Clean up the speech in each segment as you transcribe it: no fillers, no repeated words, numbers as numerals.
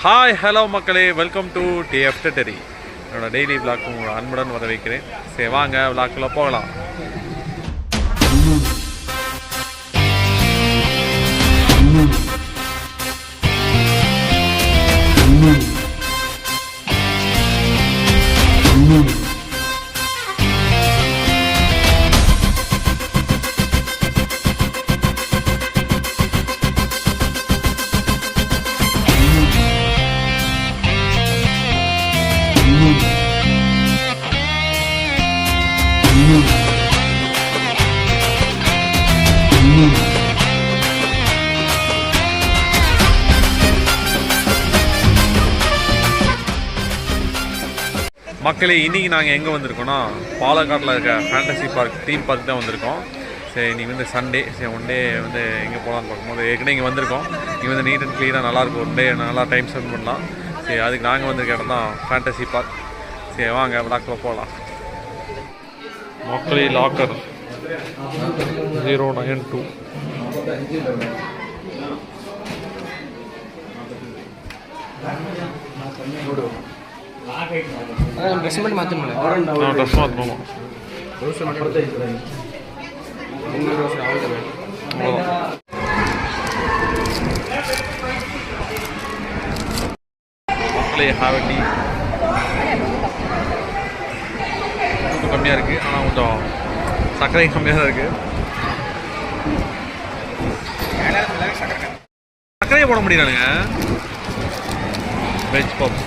Hi hello மக்களே, welcome to DF Terry. என்னோட daily vlog உங்களோட அன்புடன் வர வைக்கிறேன். சரி வாங்க விளாக்குள்ள போகலாம். மக்களே, இன்றைக்கி நாங்கள் எங்கே வந்திருக்கோன்னா பாலக்காட்டில் இருக்க ஃபேண்டசி பார்க் தீம் பார்க் தான் வந்திருக்கோம். சரி, இன்றைக்கி வந்து சண்டே. சரி, ஒன் டே வந்து எங்கே போகலான்னு பார்க்கும்போது ஏற்கனவே இங்கே வந்திருக்கோம். இங்கே வந்து நீட் அண்ட் க்ளீனாக நல்லாயிருக்கும். ஒன் டே நல்லா டைம் ஸ்பெண்ட் பண்ணலாம். சரி, அதுக்கு நாங்கள் வந்திருக்க இடம் தான் ஃபேண்டசி பார்க். சரி வாங்க விளாக்கில் போகலாம். மக்களே, லாக்கர் 092 ட்ரெஸ் மட்டும் மாற்றணும். ட்ரெஸ் மாற்றணும். மக்களே, ஹாவட்டி கொஞ்சம் கம்மியாக இருக்குது. ஆனால் கொஞ்சம் சர்க்கரை கம்மியாக தான் இருக்குது. சர்க்கரையை போட முடியலானுங்க. வெஜ் பப்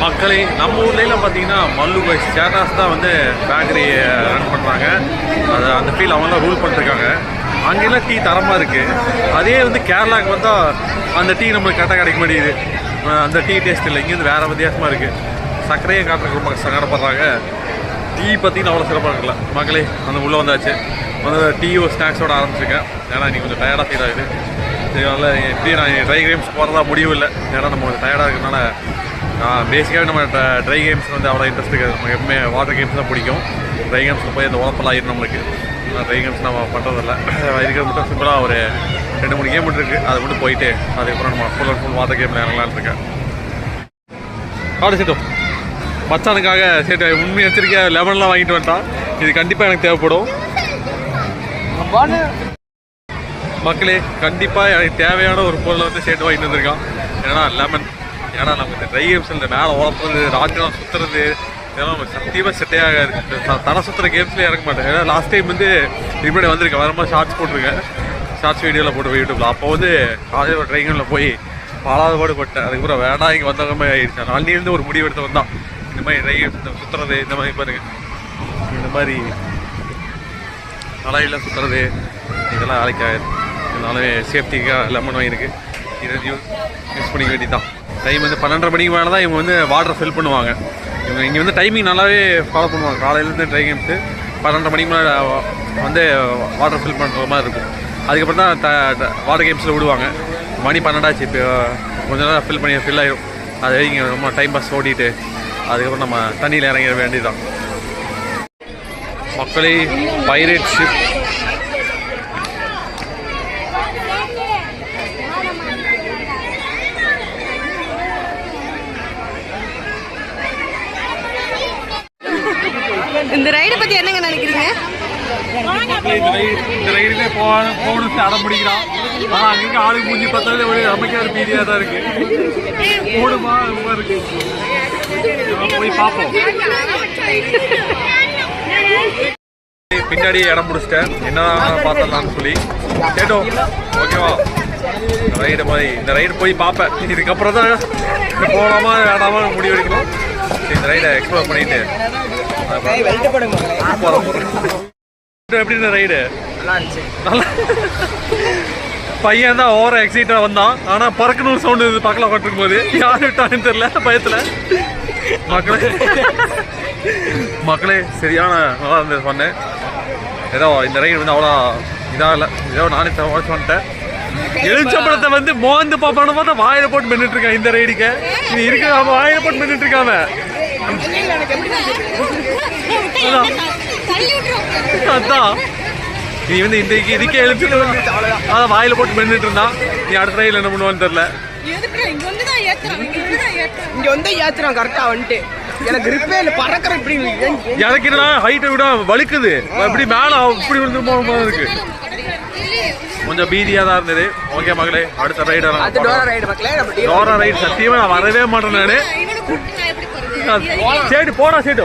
மக்களே, நம்ம ஊர்லாம் பார்த்தீங்கன்னா மல்லு பாய்ஸ் சேட்டாஸ் தான் வந்து பேக்கரி ரன் பண்ணுறாங்க. அதை அந்த ஃபீல் அவங்களாம் ரூல் பண்ணிருக்காங்க. அங்கெல்லாம் டீ தரமாக இருக்குது. அதே வந்து கேரளாவுக்கு வந்தால் அந்த டீ நம்மளுக்கு கரெக்டாக கிடைக்க மாட்டேங்குது. அந்த டீ டேஸ்ட் இல்லை. இங்கேருந்து வேறு வித்தியாசமாக இருக்குது. சர்க்கரையை காட்டுறதுக்கு ரொம்ப சங்கடப்படுறாங்க. டீ பார்த்தீங்கன்னா அவ்வளோ சிறப்பாக இருக்குல்ல மக்களே. அந்த உள்ளே வந்தாச்சு. வந்து டீயோ ஸ்நாக்ஸோட ஆரம்பிச்சிருக்கேன். ஏன்னா இன்றைக்கி கொஞ்சம் டயர்டாக ஃபீல் ஆகுது. அதனால் எப்படி நான் ட்ரை கேம்ஸ் போகிறதா முடியும் இல்லை. ஏன்னா நம்ம கொஞ்சம் டயர்டாக இருக்கிறதுனால பேசிக்காகவே நம்ம ட்ரை கேம்ஸ் வந்து அவ்வளோ இன்ட்ரெஸ்ட் இருக்காது. நமக்கு எப்பவுமே வாட்டர் கேம்ஸ் தான் பிடிக்கும். ட்ரை கேம்ஸில் போய் அந்த உழப்பெல்லாம் ஆயிடும் நம்மளுக்கு. ட்ரை கேம்ஸ் நம்ம பண்ணுறதில்ல. இருக்கிறது மட்டும் சிம்பிளாக ஒரு 2-3 கேம் மட்டும் இருக்குது. அதை மட்டும் போயிட்டு அதுக்கப்புறம் நம்ம ஃபுல் அண்ட் ஃபுல் வாட்டர் கேமில் இறங்கலான்னு இருக்கேன். சேட்டும் மச்சானுக்காக சேட்டு உண்மையை வச்சிருக்க லெமன்லாம் வாங்கிட்டு வந்துட்டான். இது கண்டிப்பாக எனக்கு தேவைப்படும் மக்களே. கண்டிப்பாக எனக்கு தேவையான ஒரு பொருளை வந்து சேட்டு வாங்கிட்டு வந்திருக்கான். ஏன்னா லெமன். ஏன்னா நம்ம இந்த ட்ரை கேம்ஸ் இந்த மேலே உழப்புறது, ராஜ்யம் சுற்றுறது, இதெல்லாம் நமக்கு சத்தியமாக செட்டே ஆகாது. இந்த தலை சுற்றுற கேம்ஸ்லேயே இறங்க மாட்டேன். ஏன்னா லாஸ்ட் டைம் வந்து இப்படி வந்திருக்கேன். வரும்போது ஷார்ட்ஸ் போட்டிருக்கேன். ஷார்ட்ஸ் வீடியோவில் போட்டு யூடியூப்பில். அப்போ வந்து காலையில் ஒரு ட்ரை கேமில் போய் பாலாவது பாடு பட்டேன். அதுக்கப்புறம் வேணா இங்கே வந்தவங்க மாதிரி ஆயிடுச்சு. நாளிலேருந்து ஒரு முடிவு எடுத்து வந்தான். இந்த மாதிரி ட்ரை கேம்ஸ் சுற்றுறது, இந்த மாதிரி பாருங்க, இந்த மாதிரி தலையில் சுற்றுறது, இதெல்லாம் வேலைக்கு ஆகாது. இதனால சேஃப்டிக்காக லெமன் வாங்கியிருக்கு. இதை யூஸ் பண்ணிக்க வேண்டியதான். டைம் வந்து 12:30 மணிக்கு மேலே தான் இவங்க வந்து வாட்டர் ஃபில் பண்ணுவாங்க. இவங்க இங்கே வந்து டைமிங் நல்லாவே ஃபாலோ பண்ணுவாங்க. காலையிலேருந்து ட்ரை கேம்ஸு 12:30 மணிக்கு மேலே வந்து வாட்டர் ஃபில் பண்ணுற மாதிரி இருக்கும். அதுக்கப்புறம் தான் வாட்டர் கேம்ஸில் விடுவாங்க. மணி 12 ஆச்சு. இப்போ கொஞ்சம் நேரம் ஃபில் ஆகிடும். அது இங்கே ரொம்ப டைம் பாஸ் ஓடிட்டு அதுக்கப்புறம் நம்ம தண்ணியில் இறங்கிட வேண்டியதுதான். மக்களே, பைரேட் ஷிப் இந்த ரைடை பற்றி என்னங்க நினைக்கிறீங்க? இந்த ரைடுமே போகணும்னு அடம் பிடிக்கிறான். ஆனால் அங்கே ஆளுக்கு மூஞ்சி பார்த்தாலே ஒரு அமைக்காத பீதியாக தான் இருக்கு. போடுமா ரொம்ப இருக்கு. போய் பார்ப்போம். பின்னாடி இடம் பிடிச்சிட்டேன். என்ன பார்த்தலாம்னு சொல்லி கேட்டோம். ஓகேவா, ரைடு மாதிரி இந்த ரைடு போய் பார்ப்பேன். இதுக்கப்புறம் தான் போகலாமா வேண்டாமா முடிவெடுக்கணும். இந்த ரைடை எக்ஸ்ப்ளோர் பண்ணிட்டு எப்படி இந்த ரைடு நல்லா பையன் தான் ஓவர எக்ஸைட்டாக வந்தான். ஆனால் பறக்கணும் சவுண்டு இது பக்கத்தில் உட்காந்துருக்கும் போது யார் விட்டான்னு தெரியல பயத்தில். மக்களே சரியான நல்லா இருந்தது சொன்னேன். ஏதோ இந்த ரைடு வந்து அவ்வளோ இதாக இல்லை. ஏதோ நானே வாட்ச் பண்ணிட்டேன். எலுச்சம்பழத்தை வந்து மோந்து பாப்பான்னு பார்த்தா வாயில போட்டு மென்னுட்டு இருக்கான். இந்த ரைடுக்கு இது இருக்கு. அவன் வாயில போட்டு மென்னுட்டு இருக்காம அதான் நீ வந்து இன்றைக்கு இதுக்கே எழுப்பிட்டு அதான் வாயில போட்டு மென்னுட்டு இருந்தான். நீ அடுத்த ரயில் என்ன பண்ணுவான்னு தெரியல. இங்க வந்து ஏத்துறான் கரெக்டா வந்துட்டு எனக்கு ரிப்பே இல்ல பறக்கிற இப்படி எனக்கு என்ன ஹைட்டை விட வலிக்குது. இப்படி மேல இப்படி விழுந்து போக இருக்கு. கொஞ்சம் பீதியா தான் இருந்தது. ஓகே மகளே, அடுத்த ரைடு டோரா ரைடு சத்தியமா நான் வரவே மாட்டேன் நானு. சேட்டு போடா சேட்டு,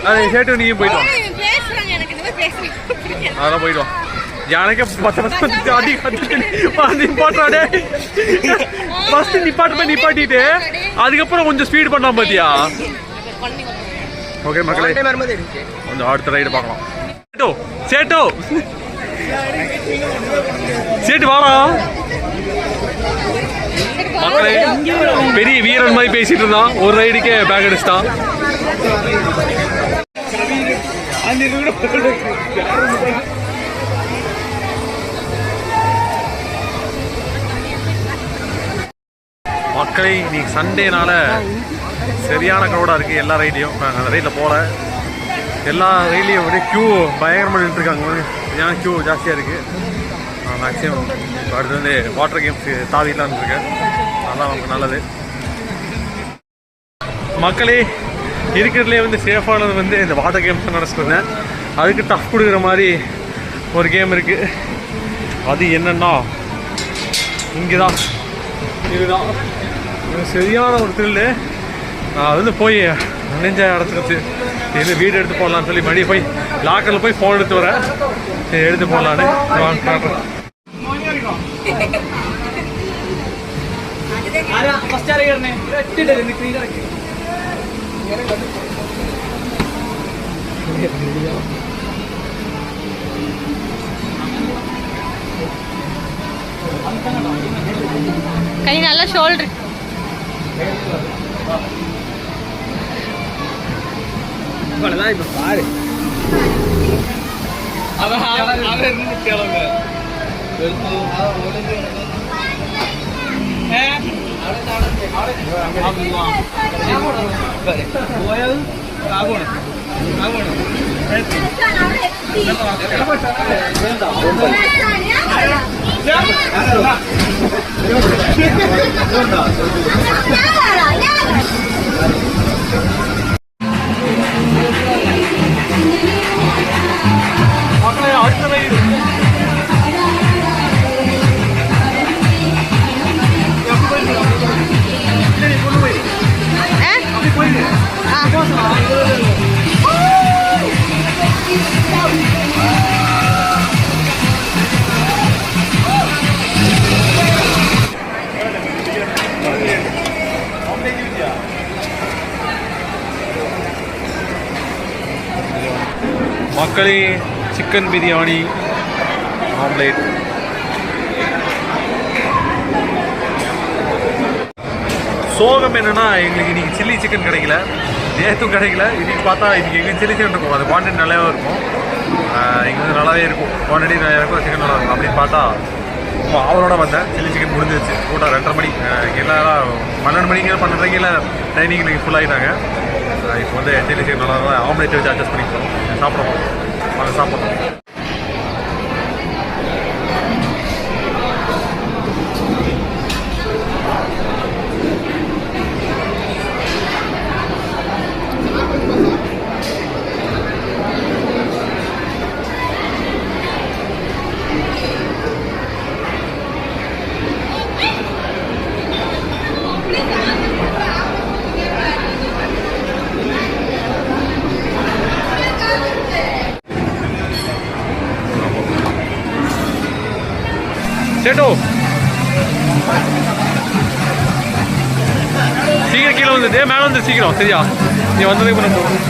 அது சேட்டு நீயும் போயிட்டு வா. அதெல்லாம் போயிட்டு வா. எனக்கே நிப்பாட்டாடே ஃபர்ஸ்ட் நிப்பாட்டிட்டு அதுக்கப்புறம் கொஞ்சம் ஸ்பீட் பண்ணலாம் பாத்தியா. ஓகே மக்களே, கொஞ்சம் அடுத்த ரைடு பார்க்கலாம். சேட்டு சேட்டு வாடா மக்களே. பெரிய வீரன் மாதிரி பேசிட்டு இருந்தான். ஒரு ரைடுக்கே பேக் அடிச்சிட்டான். மக்களே, இன்னைக்கு சண்டேனால சரியான க்ரௌடாக இருக்குது எல்லா ரைட்லையும். அந்த ரைட்டில் போகல. எல்லா ரைட்லையும் அப்படியே க்யூ பயங்கரமாக நின்றுருக்காங்க. ஏன் க்யூ ஜாஸ்தியாக இருக்குது. மேக்ஸிமம் அடுத்து வந்து வாட்டர் கேம்ஸ் தாவிடலான்னு இருக்கேன். அதெல்லாம் நமக்கு நல்லது. மக்களே, இருக்கிறதுலே வந்து சேஃபானது வந்து இந்த வாட்டர் கேம்ஸ் நினச்சிட்டு இருந்தேன். அதுக்கு டஃப் கொடுக்குற மாதிரி ஒரு கேம் இருக்குது. அது என்னன்னா இங்கே தான், இதுதான் சரியான ஒரு த்ரில்லு. நான் வந்து போய் நெஞ்ச அடைச்சிருச்சு. இது வீடு எடுத்து போடலான்னு சொல்லி மறுபடியும் போய் லாக்கரில் போய் ஃபோன் எடுத்து வரேன். எடுத்து போடலான்னு காட்டுறேன். கை நல்லா ஷோல்டர் இப்ப பாரு மக்களே, சிக்கன் பிரியாணி ஆம்லேட். சோகம் என்னன்னா, எங்களுக்கு இன்னைக்கு சில்லி சிக்கன் கிடைக்கல. நேற்றும் கிடைக்கல. இன்னைக்கு பார்த்தா இன்னைக்கு எங்களுக்கு சில்லி சிக்கன் இருக்கும். அது குவான்டிட்டி நல்லாவே இருக்கும். எங்களுக்கு நல்லாவே இருக்கும். குவான்டிட்டி நிறையா இருக்கும், சிக்கன் நல்லா இருக்கும். அப்படின்னு பார்த்தா அவரோட வந்தேன். சில்லி சிக்கன் முடிஞ்சிருச்சு. கூட்டம் 2:30 மணி. எல்லாம் 12 மணிக்கு 12:30 டைனிங் இன்னைக்கு ஃபுல் ஆகிட்டாங்க. இப்போ வந்து சில்லி சிக்கன் நல்லா தான் ஆம்லேட் வச்சு அட்ஜஸ்ட் பண்ணிக்கிறோம். சாப்பிடுவோம். அதை சாப்பிட்றோம். சேட்டோ சீக்கிரம் கீழே வந்துட்டு மேலே வந்து சீக்கிரம். சரியா, நீ வந்ததுக்கு அப்புறம் போகும்.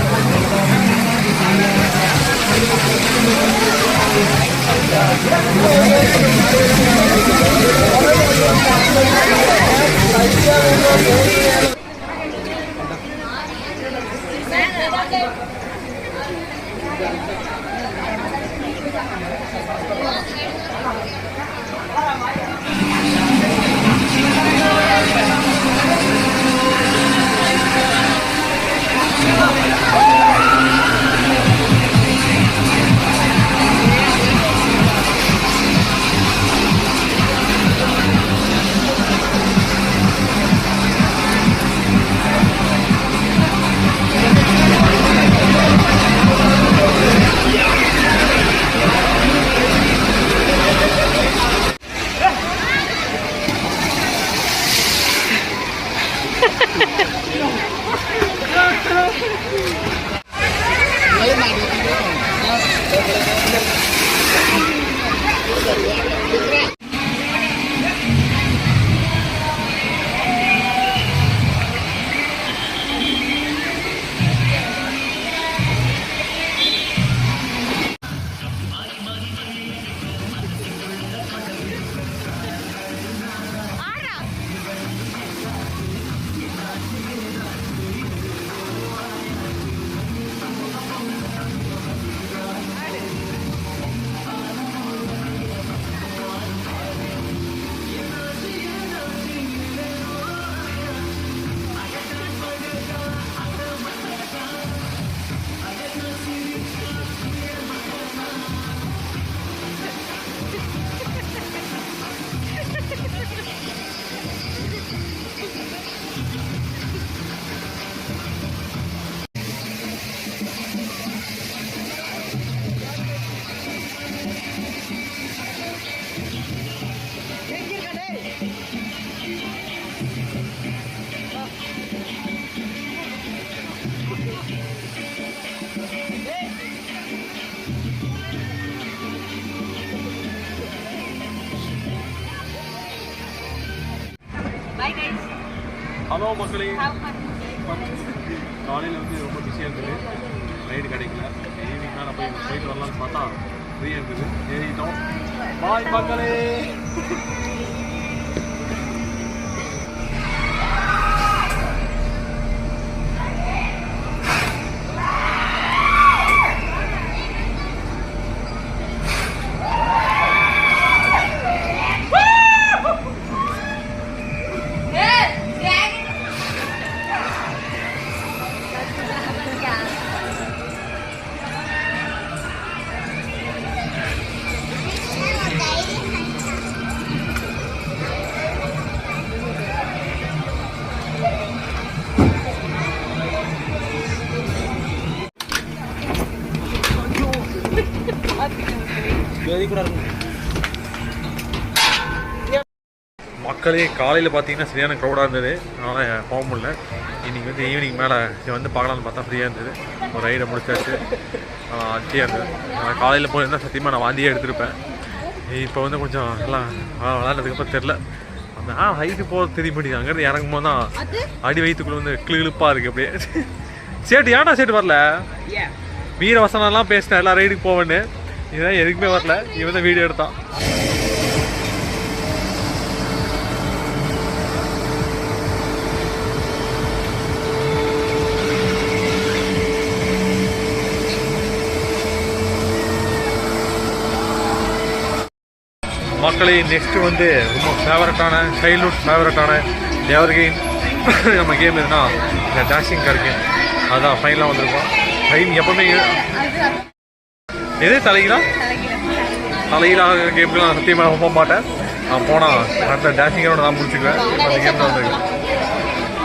ஹலோ மக்களே, காலையில் வந்து ரொம்ப பிஸியாக இருந்தது, ரைடு கிடைக்கல. ஈவினிங் மேலே போயிட்டு வரலான்னு பார்த்தா ஃப்ரீயாக இருந்தது, ஏறிட்டோம். பாய் மக்களே. மக்களே, காலையில் பார்த்தீங்கன்னா சரியான க்ரௌடாக இருந்தது, அதனால் போக முடியல. இன்றைக்கி வந்து ஈவினிங் மேலே வந்து பார்க்கலான்னு பார்த்தா ஃப்ரீயாக இருந்தது. ஒரு ரைடை முடிச்சாச்சு, அச்சியாக இருந்தது. காலையில் போயிருந்தால் சத்தியமாக நான் வாந்தியே எடுத்திருப்பேன். இப்போ வந்து கொஞ்சம் எல்லாம் விளாட்றதுக்கப்புறம் தெரில, அந்த ஹைட்டு போகிறது தெரிய மாட்டேங்குது. அங்கேருந்து இறங்கும் போது தான் அடி வயிற்றுக்குள்ளே வந்து கிளிப்பாக இருக்குது அப்படியே. சேட்டு ஏன்டா சேட்டு வரல? வீர வசனம்லாம் பேசினேன் எல்லாம் ரைடுக்கு போவேன்னு, இதுதான் எதுக்குமே வரல. இவன் தான் வீடியோ எடுத்தான். மக்களே, நெக்ஸ்ட்டு வந்து ரொம்ப ஃபேவரட்டான சைல்ட்ஹுட் ஃபேவரட்டான எவர்கிரீன் நம்ம கேம் எதுனா இந்த டேஷிங் கிடைக்கும். அதுதான் ஃபைனலாக வந்திருக்கோம். ஃபைன் எப்போவுமே எது தலைகீழாக கேம்லாம் நான் சத்தியமாக போக மாட்டேன். நான் போனால் அடுத்த டேஷிங்கரோட நான் முடிச்சுக்குவேன். அந்த கேம் தான் வந்துருக்கு.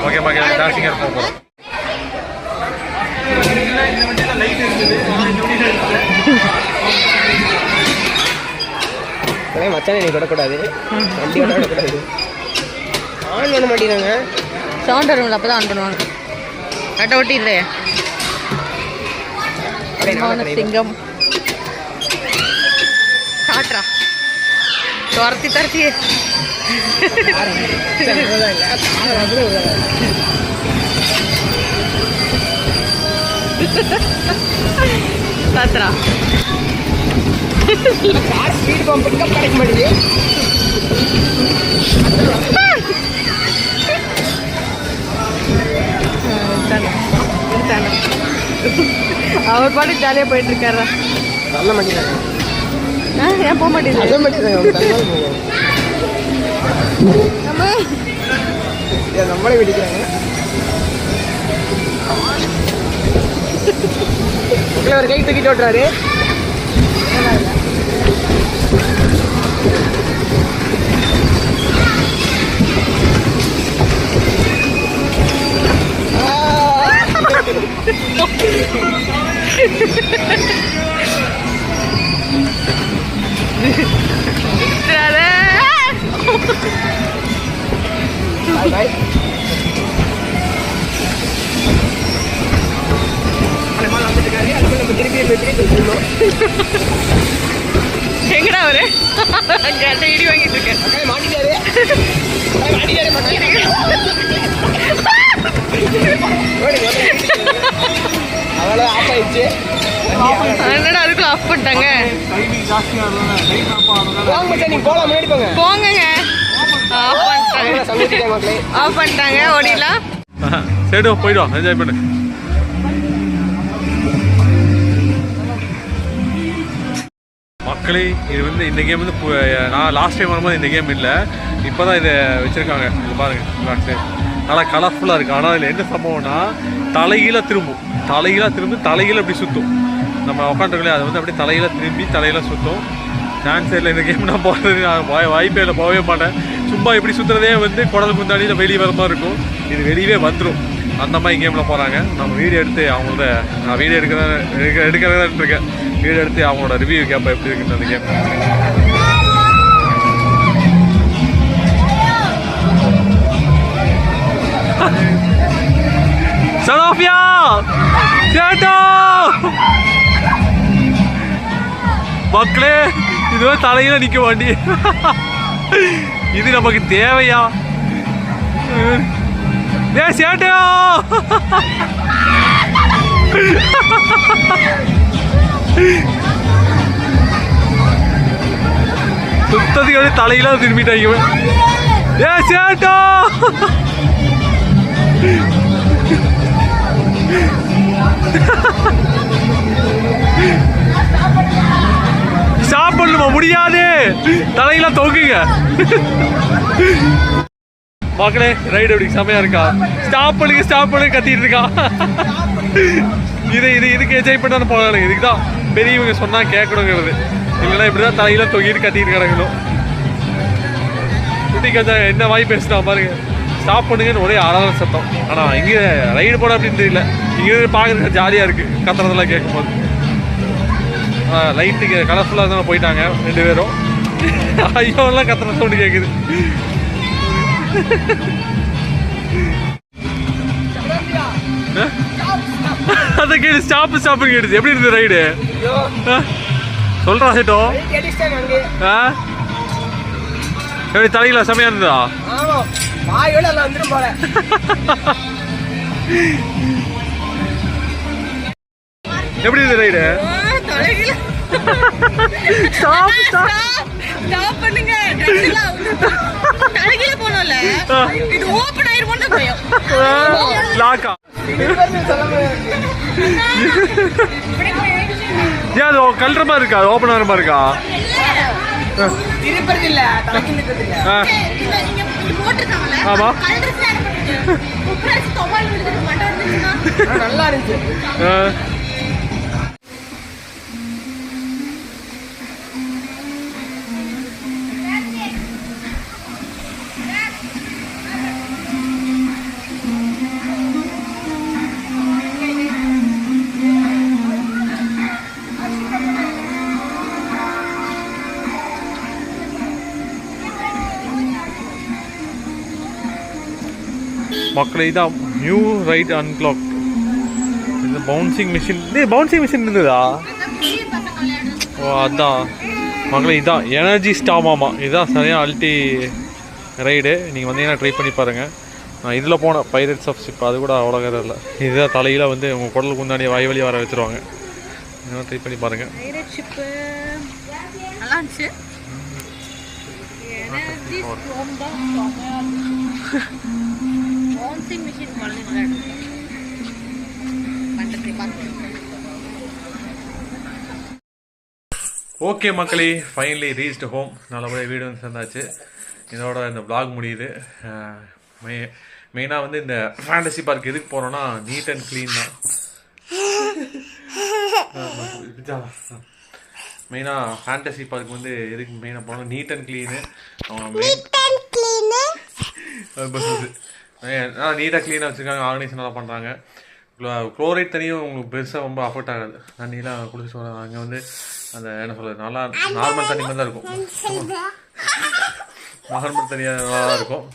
ஓகே மக்களே, டேஷிங்கர் போக போகிறோம். மச்சானே நீ விடக்கூடாது, வண்டி விடக்கூடாது. ஆன் பண்ண மாட்டேங்கிறாங்க. சவுண்ட் வரும்ல, அப்போ தான் ஆன் பண்ணுவாங்க. கட்ட ஒட்டி இல்லையே சிங்கம் காட்டுறா துரத்தி துரத்தி காத்துறா. ஸ்பீட் பம்புக்கு கிடைக்க மாட்டேங்குது. அவர் பாட்டு ஜாலியாக போயிட்டு இருக்காரா? நல்ல மாட்டேங்கிறாங்க. ஏன் போக மாட்டேங்குது? அதே மாட்டேங்கிறாங்க. நம்மளே வெடிக்கிறாங்க. ஒரு கை தூக்கிட்டு ஓட்டுறாரு. எங்கடா அவரு இடி வாங்கிட்டு இருக்கேன். அவ்வளோ ஆஃப் ஆயிடுச்சு. என்னடா அதுக்குள்ள ஆஃப் பண்ணிட்டாங்க. போங்கங்க, ஆஃப் பண்ணிட்டாங்க. ஓடிலாம் சரி போயிடும், என்ஜாய் பண்ணு. மக்களே, இது வந்து இந்த கேம் வந்து நான் லாஸ்ட் டைம் வரும்போது இந்த கேம் இல்லை, இப்போ தான் இதை வச்சுருக்காங்க. இது பாருங்கள், நல்லா கலர்ஃபுல்லாக இருக்குது. ஆனால் இதில் என்ன சம்பவம்னா தலைகீழாக திரும்பும், தலைகீழ அப்படி சுற்றும். நம்ம உட்காந்துருக்கலையே, அது வந்து அப்படியே தலையில சுற்றும். சான்ஸ் இல்லை இந்த கேம் நான் போகிறது, நான் வாய்ப்பே இல்லை, போகவே மாட்டேன். சும்மா இப்படி சுற்றுறதே வந்து குடல் குந்தாடியில் வெளியே வர மாதிரி இருக்கும். இது வெளியவே வந்துடும், அந்த மாதிரி கேமில் போகிறாங்க. நம்ம வீடியோ எடுத்து அவங்களோட, நான் வீடியோ எடுக்கிறதா இருக்கேன். வீடியோ எடுத்து அவங்களோட ரிவ்யூ கேட்பேன் எப்படி இருக்குன்னு அந்த கேம். சனோஃபியா சேட்டா மக்களே, இதுவே தலையில நிக்க வண்டி. இது நமக்கு தேவையா? ஏ சேட்டையா சுத்தத்துக்கு அப்படியே தலையில திரும்பிட்டாங்க. ஏ சேட்டா சாப்பிடணுமா? முடியாது, தலையில தொங்குங்க. மக்களே ரைடு எப்படி செமையா இருக்கா? ஸ்டாப் பண்ணுங்க கத்திட்டு இருக்கா. இதுக்கு என்ஜாய் பண்ண போகலாம். இதுக்கு தான் பெரியவங்க சொன்னா கேட்கணுங்கிறது. இல்லைன்னா இப்படிதான் தலையில தொங்கிட்டு கத்திட்டு கிடக்கணும். குட்டி கஞ்சா என்ன வாய் பேசினா பாருங்க. ஸ்டாப் பண்ணுங்கன்னு ஒரே ஆறாத சத்தம். ஆனா இங்க ரைடு போட அப்படின்னு தெரியல. இங்க பாக்குறதுக்கு ஜாலியா இருக்கு கத்துறதெல்லாம் கேட்கும் போது. லைட்டுக்கு கலர்ஃபுல்லா தான் போயிட்டாங்க 2 பேரும். ஐயோ எல்லாம் கத்துற சவுண்டு கேக்குது. அத கேட்டு ஸ்டாப் கேட்டுச்சு. எப்படி இருந்தது ரைடு? சொல்றா சேட்டோ. எப்படி தலையில செமையா இருந்ததா? எப்படி இருந்தது ரைடு? பண்ணுங்க. தலைகீழ போனோம்ல, இது ஓபன் ஆயிருமோன்னு பயம். லாக்கா ஏன் அது கல்ற மாதிரி இருக்கா? ஓபன் ஆகிற மாதிரி இருக்கா? ஆமா நல்லா இருந்துச்சு. மக்களே இதான் நியூ ரைட் அன்க்ளாக். இந்த பவுன்சிங் மிஷின். பவுன்சிங் மிஷின் இருந்ததா? ஓ அதான் மக்களே, இதான் எனர்ஜி ஸ்டாமாமா. இதுதான் சரியாக அல்டி ரைடு. நீங்கள் வந்தீங்கன்னா ட்ரை பண்ணி பாருங்கள். நான் இதில் போனேன் பைரட்ஸ் ஆஃப் ஷிப். அது கூட அவ்வளோ கதை இல்லை. இதுதான் தலையில் வந்து உங்கள் குடலுக்கு முன்னாடி வாய் வழி வர வச்சுருவாங்க. இதெல்லாம் ட்ரை பண்ணி பாருங்கள். ஓகே மக்களே, ஃபைனலி ரீச்டு ஹோம். நல்லபடியாக வீடு வந்து சேர்ந்தாச்சு. இதோட இந்த வ்ளாக் முடியுது. மெயினாக வந்து இந்த ஃபேண்டசி பார்க் எதுக்கு போகிறோன்னா நீட் அண்ட் க்ளீன் தான். மெயினாக ஃபேண்டசி பார்க் வந்து எதுக்கு மெயினாக போனோம், நீட் அண்ட் க்ளீனு. நீட்டாக க்ளீனாக வச்சுருக்காங்க. ஆர்கனைசேஷன் நல்லா பண்ணுறாங்க. குளோரைட் தண்ணியும் உங்களுக்கு பெருசாக ரொம்ப அஃபெக்ட் ஆகாது. தண்ணியெலாம் குளிச்சு வராங்க. அங்கே வந்து அந்த என்ன சொல்கிறது, நல்லா நார்மல் தண்ணி மாதிரி தான் இருக்கும். நார்மல் தண்ணியாக நல்லா தான் இருக்கும்.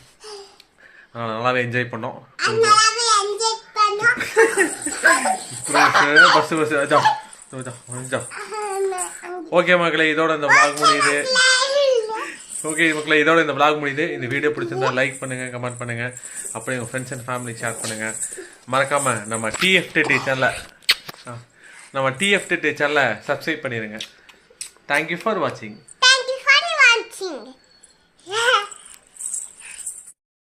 நல்லாவே என்ஜாய் பண்ணோம். ஓகே மக்களே, இதோட இந்த vlog முடியுது. இதோட இந்த vlog முடியுது. இந்த வீடியோ பிடிச்சிருந்தா லைக் பண்ணுங்கள், கமெண்ட் பண்ணுங்கள். அப்படியே உங்கள் ஃப்ரெண்ட்ஸ் அண்ட் ஃபேமிலி ஷேர் பண்ணுங்கள். மறக்காமல் நம்ம டிஎஃப்டிடி சேனலை சப்ஸ்கிரைப் பண்ணிடுங்க. தேங்க்யூ ஃபார் வாட்சிங்.